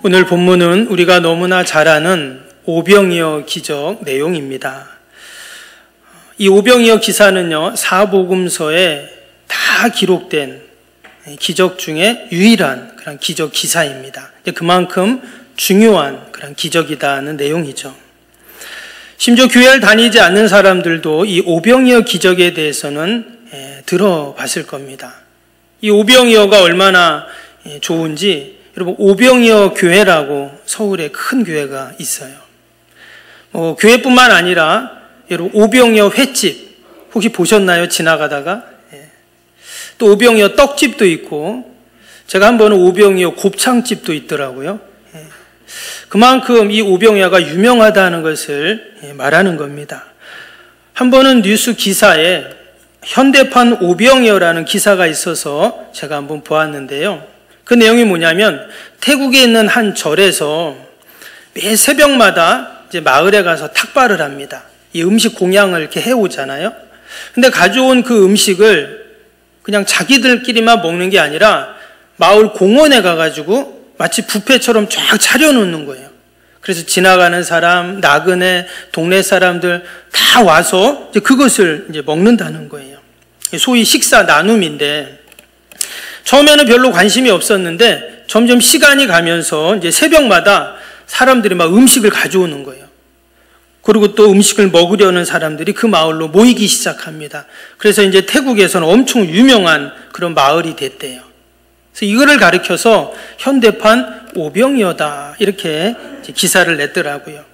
오늘 본문은 우리가 너무나 잘 아는 오병이어 기적 내용입니다. 이 오병이어 기사는요, 사복음서에 다 기록된 기적 중에 유일한 그런 기적 기사입니다. 그만큼 중요한 그런 기적이다는 내용이죠. 심지어 교회를 다니지 않는 사람들도 이 오병이어 기적에 대해서는 들어봤을 겁니다. 이 오병이어가 얼마나 좋은지, 여러분, 오병이어 교회라고 서울에 큰 교회가 있어요. 교회뿐만 아니라 여러분, 오병이어 횟집 혹시 보셨나요? 지나가다가? 또 오병이어 떡집도 있고, 제가 한 번은 오병이어 곱창집도 있더라고요. 그만큼 이 오병이어가 유명하다는 것을 말하는 겁니다. 한 번은 뉴스 기사에 현대판 오병이어라는 기사가 있어서 제가 한번 보았는데요. 그 내용이 뭐냐면 태국에 있는 한 절에서 매 새벽마다 이제 마을에 가서 탁발을 합니다. 이 음식 공양을 이렇게 해오잖아요. 근데 가져온 그 음식을 그냥 자기들끼리만 먹는 게 아니라 마을 공원에 가가지고 마치 뷔페처럼 쫙 차려놓는 거예요. 그래서 지나가는 사람, 나그네, 동네 사람들 다 와서 이제 그것을 이제 먹는다는 거예요. 소위 식사 나눔인데, 처음에는 별로 관심이 없었는데 점점 시간이 가면서 이제 새벽마다 사람들이 막 음식을 가져오는 거예요. 그리고 또 음식을 먹으려는 사람들이 그 마을로 모이기 시작합니다. 그래서 이제 태국에서는 엄청 유명한 그런 마을이 됐대요. 그래서 이거를 가리켜서 현대판 오병이어다 이렇게 기사를 냈더라고요.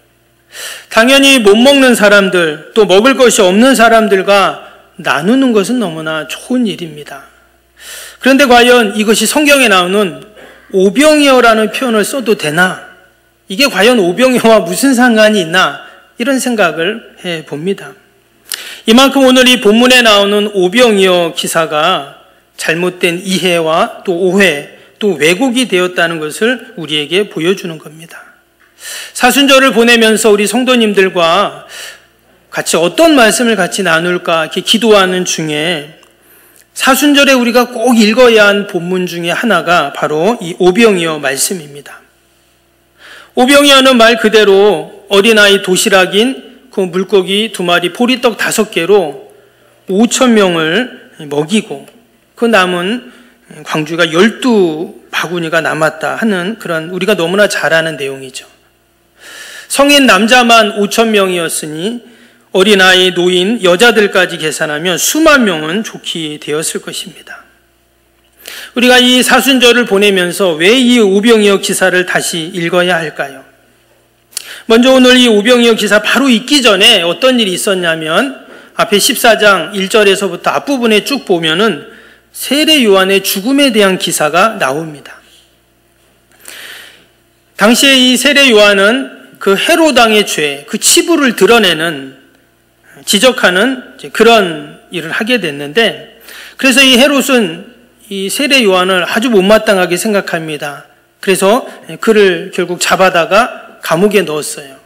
당연히 못 먹는 사람들, 또 먹을 것이 없는 사람들과 나누는 것은 너무나 좋은 일입니다. 그런데 과연 이것이 성경에 나오는 오병이어라는 표현을 써도 되나? 이게 과연 오병이어와 무슨 상관이 있나? 이런 생각을 해봅니다. 이만큼 오늘 이 본문에 나오는 오병이어 기사가 잘못된 이해와 또 오해, 또 왜곡이 되었다는 것을 우리에게 보여주는 겁니다. 사순절을 보내면서 우리 성도님들과 같이 어떤 말씀을 같이 나눌까 이렇게 기도하는 중에 사순절에 우리가 꼭 읽어야 한 본문 중에 하나가 바로 이 오병이어 말씀입니다. 오병이어는 말 그대로 어린아이 도시락인 그 물고기 2마리, 보리떡 5개로 5,000명을 먹이고 그 남은 광주가 12바구니가 남았다 하는 그런 우리가 너무나 잘 아는 내용이죠. 성인 남자만 5,000명이었으니 어린아이, 노인, 여자들까지 계산하면 수만 명은 좋게 되었을 것입니다. 우리가 이 사순절을 보내면서 왜 이 오병이어 기사를 다시 읽어야 할까요? 먼저 오늘 이 오병이어 기사 바로 읽기 전에 어떤 일이 있었냐면 앞에 14장 1절에서부터 앞부분에 쭉 보면은 세례 요한의 죽음에 대한 기사가 나옵니다. 당시에 이 세례 요한은 그 헤롯 왕의 죄, 그 치부를 드러내는 지적하는 그런 일을 하게 됐는데, 그래서 이 헤롯은 이 세례 요한을 아주 못마땅하게 생각합니다. 그래서 그를 결국 잡아다가 감옥에 넣었어요.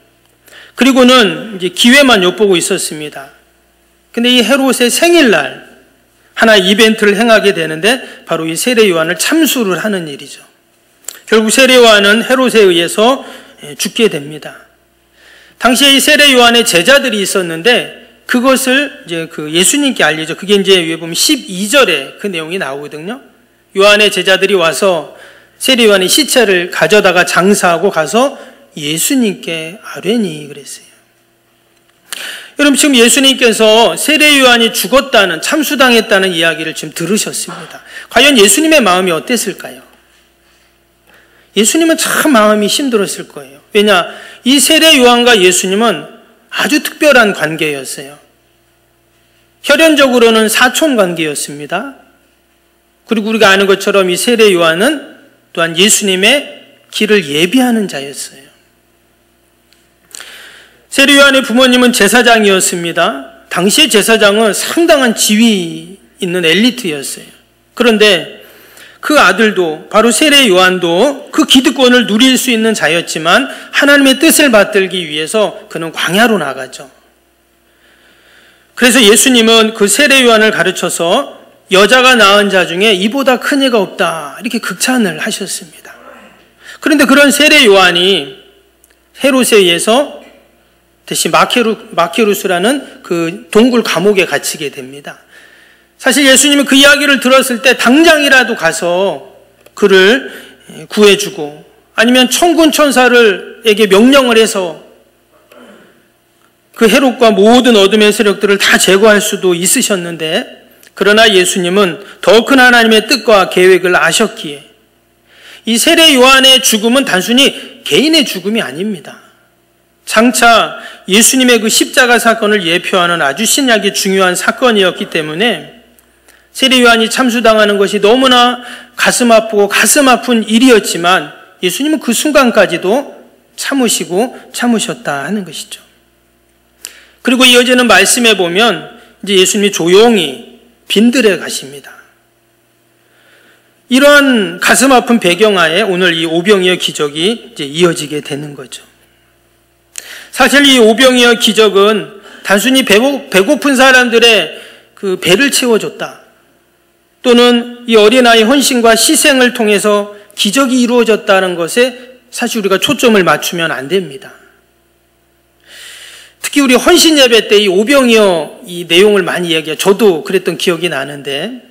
그리고는 이제 기회만 엿보고 있었습니다. 근데 이 헤롯의 생일날 하나의 이벤트를 행하게 되는데 바로 이 세례 요한을 참수를 하는 일이죠. 결국 세례 요한은 헤롯에 의해서 죽게 됩니다. 당시에 이 세례 요한의 제자들이 있었는데 그것을 이제 그 예수님께 알리죠. 그게 이제 위에 보면 12절에 그 내용이 나오거든요. 요한의 제자들이 와서 세례 요한의 시체를 가져다가 장사하고 가서 예수님께 아뢰니 그랬어요. 여러분, 지금 예수님께서 세례 요한이 죽었다는, 참수당했다는 이야기를 지금 들으셨습니다. 과연 예수님의 마음이 어땠을까요? 예수님은 참 마음이 힘들었을 거예요. 왜냐? 이 세례 요한과 예수님은 아주 특별한 관계였어요. 혈연적으로는 사촌 관계였습니다. 그리고 우리가 아는 것처럼 이 세례 요한은 또한 예수님의 길을 예비하는 자였어요. 세례 요한의 부모님은 제사장이었습니다. 당시의 제사장은 상당한 지위 있는 엘리트였어요. 그런데 그 아들도, 바로 세례 요한도 그 기득권을 누릴 수 있는 자였지만 하나님의 뜻을 받들기 위해서 그는 광야로 나가죠. 그래서 예수님은 그 세례 요한을 가르쳐서 여자가 낳은 자 중에 이보다 큰 이가 없다 이렇게 극찬을 하셨습니다. 그런데 그런 세례 요한이 헤롯에 의해서 대신 마케루스라는 그 동굴 감옥에 갇히게 됩니다. 사실 예수님은 그 이야기를 들었을 때 당장이라도 가서 그를 구해주고 아니면 천군 천사들에게 명령을 해서 그 헤롯과 모든 어둠의 세력들을 다 제거할 수도 있으셨는데, 그러나 예수님은 더 큰 하나님의 뜻과 계획을 아셨기에 이 세례 요한의 죽음은 단순히 개인의 죽음이 아닙니다. 장차 예수님의 그 십자가 사건을 예표하는 아주 신약의 중요한 사건이었기 때문에 세례 요한이 참수당하는 것이 너무나 가슴 아프고 가슴 아픈 일이었지만 예수님은 그 순간까지도 참으셨다 하는 것이죠. 그리고 이어지는 말씀에 보면 이제 예수님이 조용히 빈들에 가십니다. 이러한 가슴 아픈 배경하에 오늘 이 오병이어 기적이 이제 이어지게 되는 거죠. 사실 이 오병이어 기적은 단순히 배고픈 사람들의 그 배를 채워줬다, 또는 이 어린아이 헌신과 희생을 통해서 기적이 이루어졌다는 것에 사실 우리가 초점을 맞추면 안 됩니다. 특히 우리 헌신 예배 때 이 오병이어 이 내용을 많이 이야기해요. 저도 그랬던 기억이 나는데,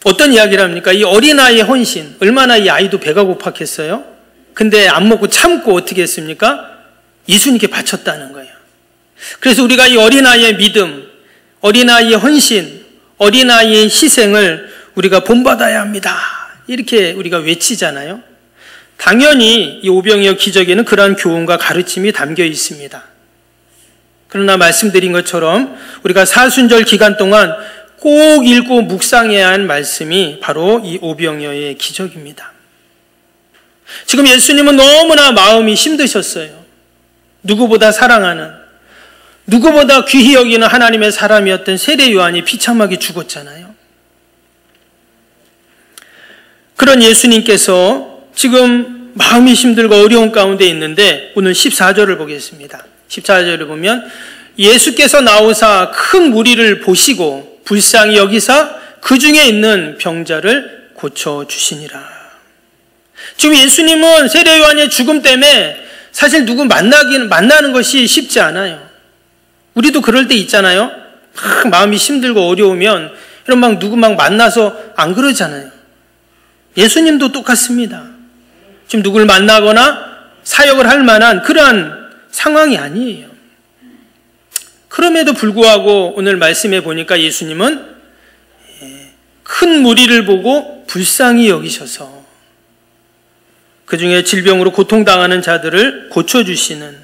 어떤 이야기를 합니까? 이 어린아이의 헌신, 얼마나 이 아이도 배가 고팠겠어요? 근데 안 먹고 참고 어떻게 했습니까? 예수님께 바쳤다는 거예요. 그래서 우리가 이 어린아이의 믿음, 어린아이의 헌신, 어린아이의 희생을 우리가 본받아야 합니다, 이렇게 우리가 외치잖아요. 당연히 이 오병이어 기적에는 그러한 교훈과 가르침이 담겨 있습니다. 그러나 말씀드린 것처럼 우리가 사순절 기간 동안 꼭 읽고 묵상해야 할 말씀이 바로 이 오병이어의 기적입니다. 지금 예수님은 너무나 마음이 힘드셨어요. 누구보다 사랑하는, 누구보다 귀히 여기는 하나님의 사람이었던 세례 요한이 비참하게 죽었잖아요. 그런 예수님께서 지금 마음이 힘들고 어려운 가운데 있는데 오늘 14절을 보겠습니다. 14절을 보면 예수께서 나오사 큰 무리를 보시고 불쌍히 여기사 그 중에 있는 병자를 고쳐주시니라. 지금 예수님은 세례 요한의 죽음 때문에 사실 누구 만나는 것이 쉽지 않아요. 우리도 그럴 때 있잖아요. 막 마음이 힘들고 어려우면 이런 막 누구 막 만나서 안 그러잖아요. 예수님도 똑같습니다. 지금 누구를 만나거나 사역을 할 만한 그러한 상황이 아니에요. 그럼에도 불구하고 오늘 말씀해 보니까 예수님은 큰 무리를 보고 불쌍히 여기셔서 그 중에 질병으로 고통당하는 자들을 고쳐주시는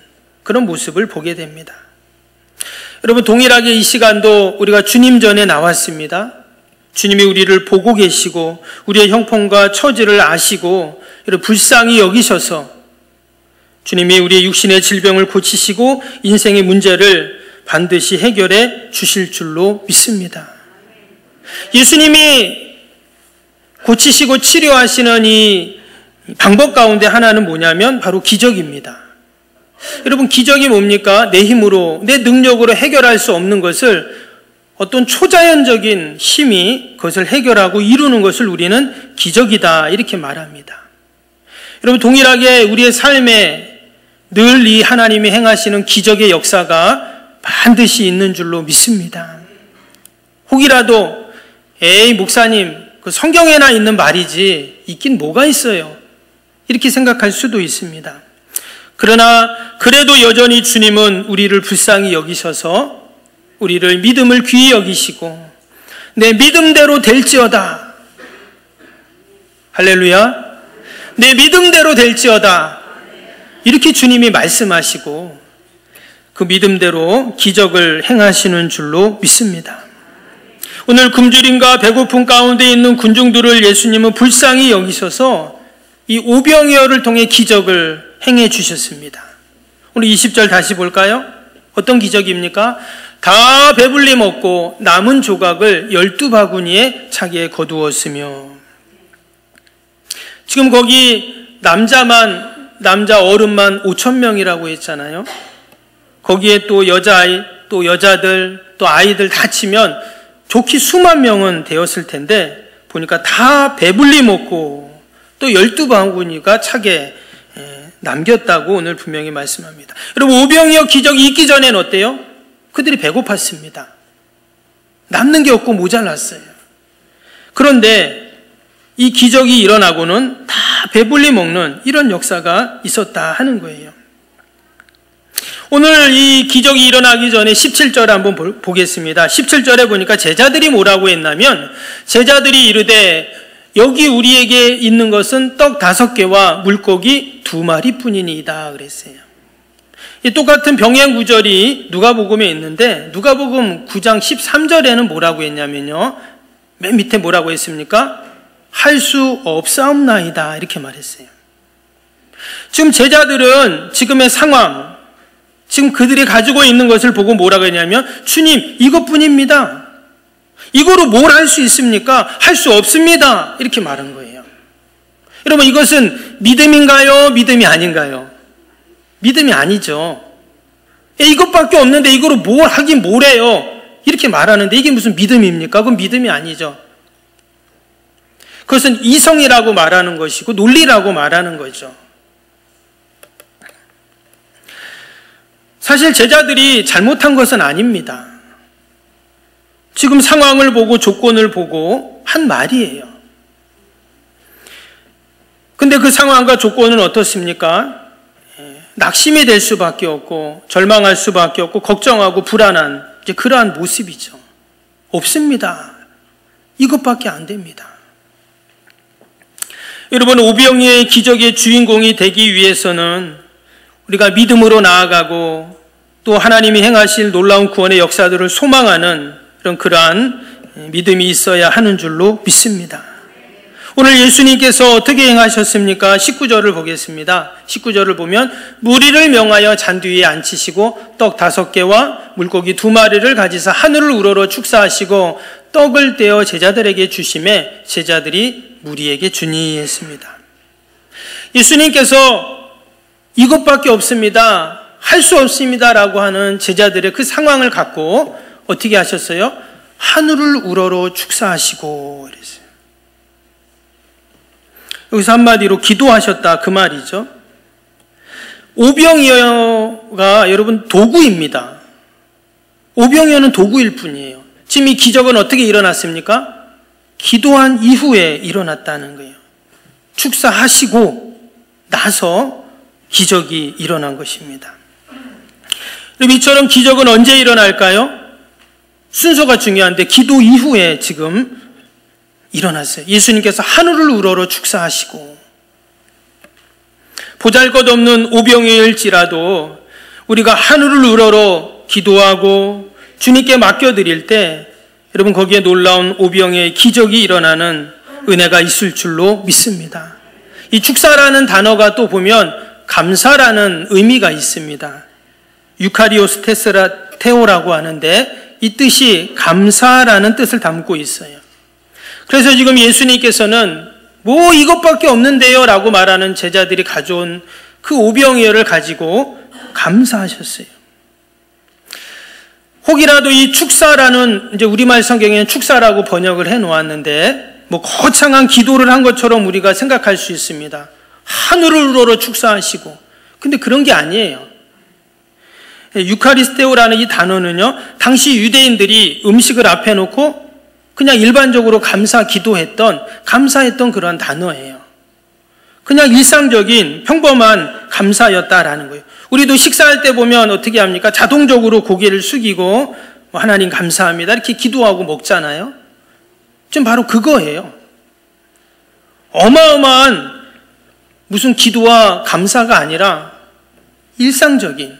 그런 모습을 보게 됩니다. 여러분, 동일하게 이 시간도 우리가 주님 전에 나왔습니다. 주님이 우리를 보고 계시고 우리의 형편과 처지를 아시고 불쌍히 여기셔서 주님이 우리의 육신의 질병을 고치시고 인생의 문제를 반드시 해결해 주실 줄로 믿습니다. 예수님이 고치시고 치료하시는 이 방법 가운데 하나는 뭐냐면 바로 기적입니다. 여러분, 기적이 뭡니까? 내 힘으로, 내 능력으로 해결할 수 없는 것을 어떤 초자연적인 힘이 그것을 해결하고 이루는 것을 우리는 기적이다, 이렇게 말합니다. 여러분, 동일하게 우리의 삶에 늘 이 하나님이 행하시는 기적의 역사가 반드시 있는 줄로 믿습니다. 혹이라도 에이 목사님, 그 성경에나 있는 말이지 있긴 뭐가 있어요, 이렇게 생각할 수도 있습니다. 그러나 그래도 여전히 주님은 우리를 불쌍히 여기셔서 우리를 믿음을 귀히 여기시고 내 믿음대로 될지어다, 할렐루야, 내 믿음대로 될지어다, 이렇게 주님이 말씀하시고 그 믿음대로 기적을 행하시는 줄로 믿습니다. 오늘 굶주림과 배고픔 가운데 있는 군중들을 예수님은 불쌍히 여기셔서 이 오병이어를 통해 기적을 행해 주셨습니다. 오늘 20절 다시 볼까요? 어떤 기적입니까? 다 배불리 먹고 남은 조각을 12바구니에 차게 거두었으며. 지금 거기 남자 어른만 5,000명이라고 했잖아요. 거기에 또 여자아이, 또 여자들, 또 아이들 다 치면 좋게 수만 명은 되었을 텐데 보니까 다 배불리 먹고 또 12바구니가 차게 남겼다고 오늘 분명히 말씀합니다. 여러분, 오병이어 기적이 있기 전에는 어때요? 그들이 배고팠습니다. 남는 게 없고 모자랐어요. 그런데 이 기적이 일어나고는 다 배불리 먹는 이런 역사가 있었다 하는 거예요. 오늘 이 기적이 일어나기 전에 17절 한번 보겠습니다. 17절에 보니까 제자들이 뭐라고 했냐면, 제자들이 이르되 여기 우리에게 있는 것은 떡 5개와 물고기 2마리 뿐이니이다 그랬어요. 이 똑같은 병행 구절이 누가복음에 있는데, 누가복음 9장 13절에는 뭐라고 했냐면요, 맨 밑에 뭐라고 했습니까? 할 수 없사옵나이다 이렇게 말했어요. 지금 제자들은 지금의 상황, 지금 그들이 가지고 있는 것을 보고 뭐라고 했냐면, 주님 이것뿐입니다. 이거로 뭘 할 수 있습니까? 할 수 없습니다 이렇게 말한 거예요. 여러분, 이것은 믿음인가요? 믿음이 아닌가요? 믿음이 아니죠. 이것밖에 없는데 이거로 뭘 하긴 뭘 해요 이렇게 말하는데 이게 무슨 믿음입니까? 그건 믿음이 아니죠. 그것은 이성이라고 말하는 것이고 논리라고 말하는 거죠. 사실 제자들이 잘못한 것은 아닙니다. 지금 상황을 보고 조건을 보고 한 말이에요. 근데 그 상황과 조건은 어떻습니까? 낙심이 될 수밖에 없고 절망할 수밖에 없고 걱정하고 불안한 이제 그러한 모습이죠. 없습니다. 이것밖에 안 됩니다. 여러분, 오병이어의 기적의 주인공이 되기 위해서는 우리가 믿음으로 나아가고 또 하나님이 행하실 놀라운 구원의 역사들을 소망하는 그러한 믿음이 있어야 하는 줄로 믿습니다. 오늘 예수님께서 어떻게 행하셨습니까? 19절을 보겠습니다. 19절을 보면 무리를 명하여 잔 뒤에 앉히시고 떡 5개와 물고기 2마리를 가지사 하늘을 우러러 축사하시고 떡을 떼어 제자들에게 주심에 제자들이 무리에게 주니 했습니다. 예수님께서 이것밖에 없습니다, 할 수 없습니다 라고 하는 제자들의 그 상황을 갖고 어떻게 하셨어요? 하늘을 우러러 축사하시고 이랬어요. 여기서 한마디로 기도하셨다 그 말이죠. 오병이어가 여러분 도구입니다. 오병이어는 도구일 뿐이에요. 지금 이 기적은 어떻게 일어났습니까? 기도한 이후에 일어났다는 거예요. 축사하시고 나서 기적이 일어난 것입니다. 그럼 이처럼 기적은 언제 일어날까요? 순서가 중요한데 기도 이후에 지금 일어났어요. 예수님께서 하늘을 우러러 축사하시고, 보잘것없는 오병이어일지라도 우리가 하늘을 우러러 기도하고 주님께 맡겨드릴 때 여러분 거기에 놀라운 오병이어의 기적이 일어나는 은혜가 있을 줄로 믿습니다. 이 축사라는 단어가 또 보면 감사라는 의미가 있습니다. 유카리오스 테오라고 하는데 이 뜻이 감사라는 뜻을 담고 있어요. 그래서 지금 예수님께서는 뭐 이것밖에 없는데요 라고 말하는 제자들이 가져온 그 오병이어를 가지고 감사하셨어요. 혹이라도 이 축사라는, 이제 우리말 성경에는 축사라고 번역을 해 놓았는데 뭐 거창한 기도를 한 것처럼 우리가 생각할 수 있습니다. 하늘을 우러러 축사하시고. 근데 그런 게 아니에요. 유카리스테오라는 이 단어는요, 당시 유대인들이 음식을 앞에 놓고 그냥 일반적으로 감사했던 그런 단어예요. 그냥 일상적인 평범한 감사였다라는 거예요. 우리도 식사할 때 보면 어떻게 합니까? 자동적으로 고개를 숙이고 하나님 감사합니다 이렇게 기도하고 먹잖아요. 지금 바로 그거예요. 어마어마한 무슨 기도와 감사가 아니라 일상적인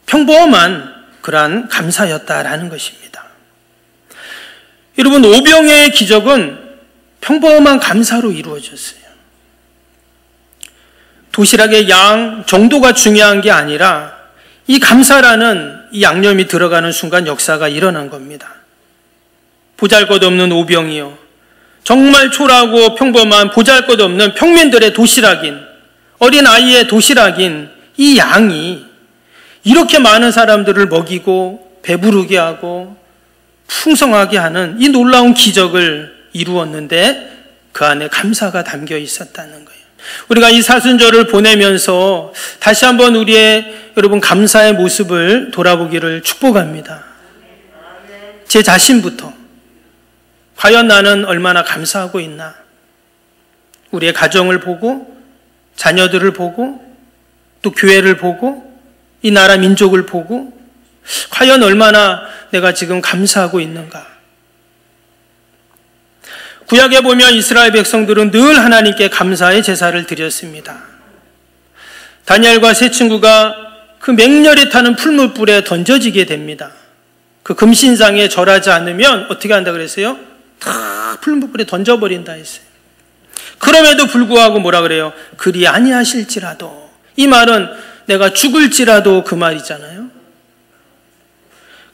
평범한 그러한 감사였다라는 것입니다. 여러분, 오병이어의 기적은 평범한 감사로 이루어졌어요. 도시락의 양 정도가 중요한 게 아니라 이 감사라는 이 양념이 들어가는 순간 역사가 일어난 겁니다. 보잘것없는 오병이어, 정말 초라하고 평범한 보잘것없는 평민들의 도시락인, 어린아이의 도시락인 이 양이 이렇게 많은 사람들을 먹이고 배부르게 하고 풍성하게 하는 이 놀라운 기적을 이루었는데 그 안에 감사가 담겨 있었다는 거예요. 우리가 이 사순절을 보내면서 다시 한번 우리의 여러분 감사의 모습을 돌아보기를 축복합니다. 제 자신부터 과연 나는 얼마나 감사하고 있나? 우리의 가정을 보고 자녀들을 보고 또 교회를 보고 이 나라 민족을 보고 과연 얼마나 내가 지금 감사하고 있는가? 구약에 보면 이스라엘 백성들은 늘 하나님께 감사의 제사를 드렸습니다. 다니엘과 세 친구가 그 맹렬히 타는 풀무불에 던져지게 됩니다. 그 금신상에 절하지 않으면 어떻게 한다 그랬어요? 다 풀무불에 던져버린다 했어요. 그럼에도 불구하고 뭐라 그래요? 그리 아니하실지라도. 이 말은 내가 죽을지라도 그 말이잖아요.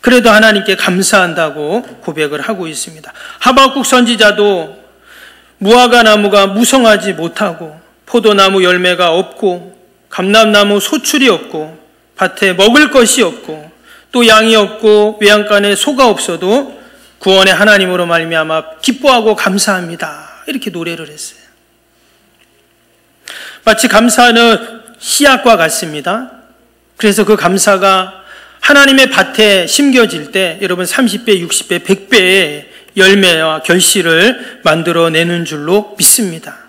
그래도 하나님께 감사한다고 고백을 하고 있습니다. 하박국 선지자도 무화과 나무가 무성하지 못하고 포도나무 열매가 없고 감람나무 소출이 없고 밭에 먹을 것이 없고 또 양이 없고 외양간에 소가 없어도 구원의 하나님으로 말미암아 기뻐하고 감사합니다. 이렇게 노래를 했어요. 마치 감사는 씨앗과 같습니다. 그래서 그 감사가 하나님의 밭에 심겨질 때 여러분 30배, 60배, 100배의 열매와 결실을 만들어내는 줄로 믿습니다.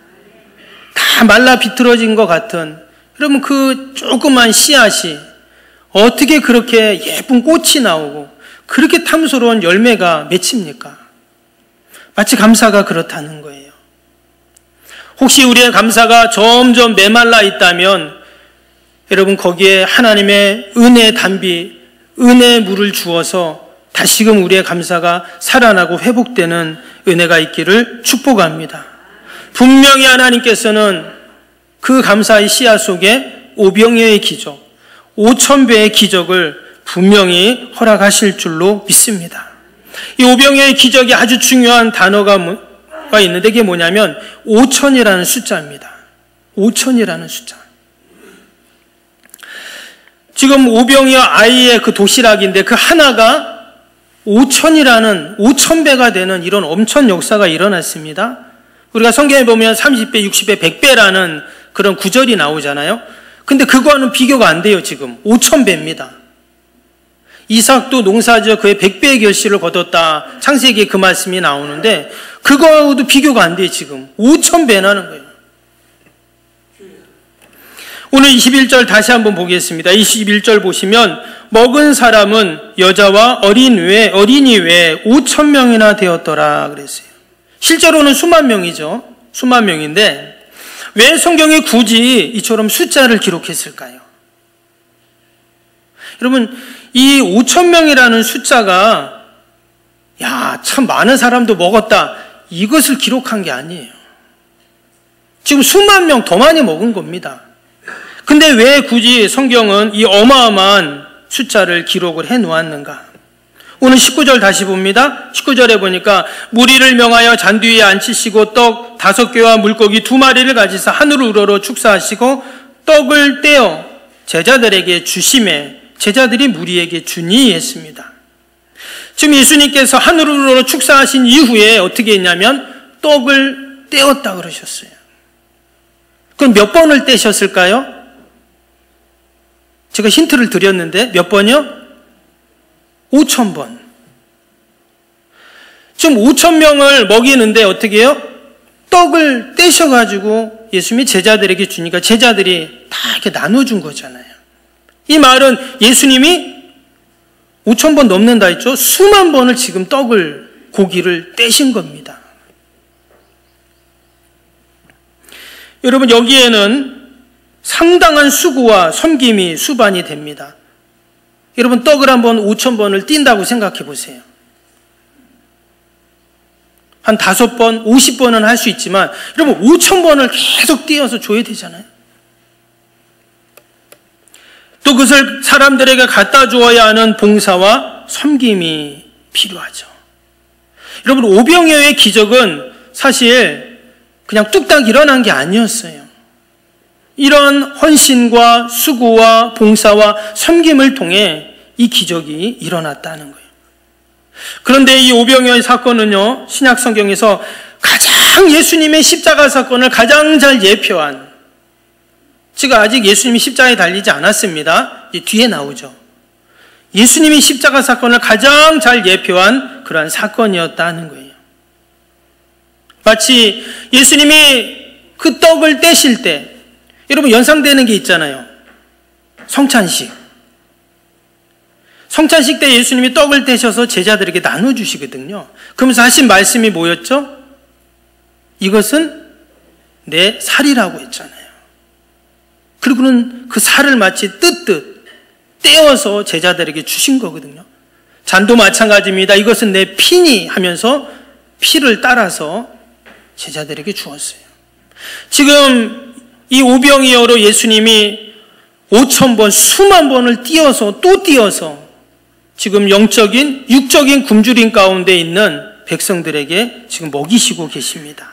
다 말라 비틀어진 것 같은 여러분 그 조그만 씨앗이 어떻게 그렇게 예쁜 꽃이 나오고 그렇게 탐스러운 열매가 맺힙니까? 마치 감사가 그렇다는 거예요. 혹시 우리의 감사가 점점 메말라 있다면 여러분 거기에 하나님의 은혜의 담비, 은혜의 물을 주어서 다시금 우리의 감사가 살아나고 회복되는 은혜가 있기를 축복합니다. 분명히 하나님께서는 그 감사의 씨앗 속에 오병이어의 기적, 5,000배의 기적을 분명히 허락하실 줄로 믿습니다. 이 오병이어의 기적이 아주 중요한 단어가 있는데 이게 뭐냐면 5,000이라는 숫자입니다. 5,000이라는 숫자. 지금 오병이어 아이의 그 도시락인데 그 하나가 5,000이라는 5,000배가 되는 이런 엄청 역사가 일어났습니다. 우리가 성경에 보면 30배, 60배, 100배라는 그런 구절이 나오잖아요. 근데 그거는 비교가 안 돼요. 지금 5,000배입니다. 이삭도 농사지어 그의 100배의 결실을 거뒀다. 창세기에 그 말씀이 나오는데 그거도 비교가 안 돼요. 지금 5,000배나는 거예요. 오늘 21절 다시 한번 보겠습니다. 21절 보시면 먹은 사람은 여자와 어린이 외에 5,000명이나 되었더라 그랬어요. 실제로는 수만 명이죠. 수만 명인데 왜 성경이 굳이 이처럼 숫자를 기록했을까요? 여러분 이 5,000명이라는 숫자가 참 많은 사람도 먹었다 이것을 기록한 게 아니에요. 지금 수만 명 더 많이 먹은 겁니다. 근데 왜 굳이 성경은 이 어마어마한 숫자를 기록을 해 놓았는가? 오늘 19절 다시 봅니다. 19절에 보니까 무리를 명하여 잔디 위에 앉히시고 떡 5개와 물고기 2마리를 가지사 하늘을 우러러 축사하시고 떡을 떼어 제자들에게 주심에 제자들이 무리에게 주니 했습니다. 지금 예수님께서 하늘을 우러러 축사하신 이후에 어떻게 했냐면 떡을 떼었다 그러셨어요. 그럼 몇 번을 떼셨을까요? 제가 힌트를 드렸는데 몇 번이요? 5,000번. 지금 5,000명을 먹이는데 어떻게 해요? 떡을 떼셔가지고 예수님이 제자들에게 주니까 제자들이 다 이렇게 나눠준 거잖아요. 이 말은 예수님이 5,000번 넘는다 했죠? 수만 번을 지금 떡을, 고기를 떼신 겁니다. 여러분 여기에는 상당한 수고와 섬김이 수반이 됩니다. 여러분 떡을 한번 5,000번을 띈다고 생각해 보세요. 한 5번, 50번은 할 수 있지만 여러분 5,000번을 계속 띄어서 줘야 되잖아요. 또 그것을 사람들에게 갖다 주어야 하는 봉사와 섬김이 필요하죠. 여러분 오병이어의 기적은 사실 그냥 뚝딱 일어난 게 아니었어요. 이런 헌신과 수고와 봉사와 섬김을 통해 이 기적이 일어났다는 거예요. 그런데 이 오병이어의 사건은요, 신약 성경에서 가장 딱 예수님의 십자가 사건을 가장 잘 예표한, 지금 아직 예수님이 십자가에 달리지 않았습니다. 이제 뒤에 나오죠. 예수님이 십자가 사건을 가장 잘 예표한 그러한 사건이었다는 거예요. 마치 예수님이 그 떡을 떼실 때, 여러분 연상되는 게 있잖아요. 성찬식 때 예수님이 떡을 떼셔서 제자들에게 나눠주시거든요. 그러면서 하신 말씀이 뭐였죠? 이것은 내 살이라고 했잖아요. 그리고는 그 살을 마치 뜯듯 떼어서 제자들에게 주신 거거든요. 잔도 마찬가지입니다. 이것은 내 피니 하면서 피를 따라서 제자들에게 주었어요. 지금 이 오병이어로 예수님이 5,000번, 수만 번을 띄어서 또 띄어서 지금 영적인, 육적인 굶주림 가운데 있는 백성들에게 지금 먹이시고 계십니다.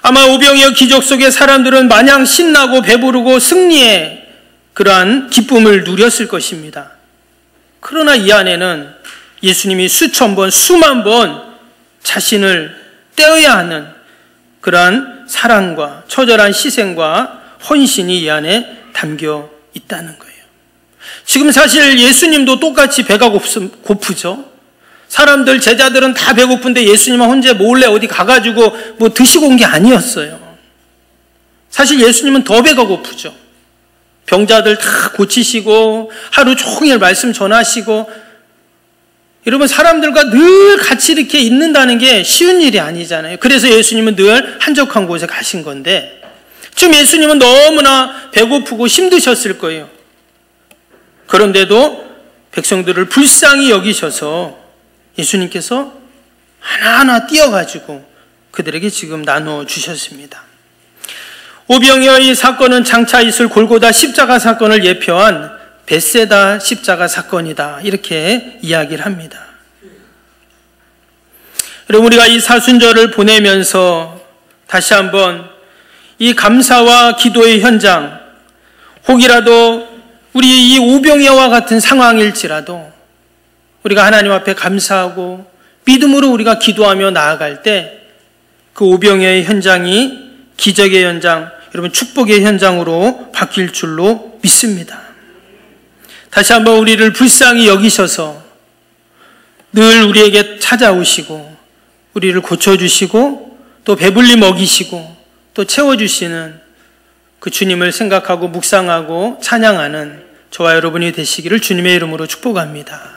아마 오병이어 기적 속에 사람들은 마냥 신나고 배부르고 승리의 그러한 기쁨을 누렸을 것입니다. 그러나 이 안에는 예수님이 수천 번, 수만 번 자신을 떼어야 하는 그러한 사랑과 처절한 희생과 헌신이 이 안에 담겨 있다는 거예요. 지금 사실 예수님도 똑같이 배가 고프죠. 사람들, 제자들은 다 배고픈데 예수님은 혼자 몰래 어디 가가지고 뭐 드시고 온 게 아니었어요. 사실 예수님은 더 배가 고프죠. 병자들 다 고치시고 하루 종일 말씀 전하시고, 여러분 사람들과 늘 같이 이렇게 있는다는 게 쉬운 일이 아니잖아요. 그래서 예수님은 늘 한적한 곳에 가신 건데, 지금 예수님은 너무나 배고프고 힘드셨을 거예요. 그런데도 백성들을 불쌍히 여기셔서 예수님께서 하나하나 띄어가지고 그들에게 지금 나누어 주셨습니다. 오병이어의 사건은 장차 있을 골고다 십자가 사건을 예표한 벳세다 십자가 사건이다, 이렇게 이야기를 합니다. 여러분, 우리가 이 사순절을 보내면서 다시 한번 이 감사와 기도의 현장, 혹이라도 우리 이 오병이어와 같은 상황일지라도 우리가 하나님 앞에 감사하고 믿음으로 우리가 기도하며 나아갈 때 그 오병이어의 현장이 기적의 현장, 여러분 축복의 현장으로 바뀔 줄로 믿습니다. 다시 한번 우리를 불쌍히 여기셔서 늘 우리에게 찾아오시고 우리를 고쳐주시고 또 배불리 먹이시고 또 채워주시는 그 주님을 생각하고 묵상하고 찬양하는 저와 여러분이 되시기를 주님의 이름으로 축복합니다.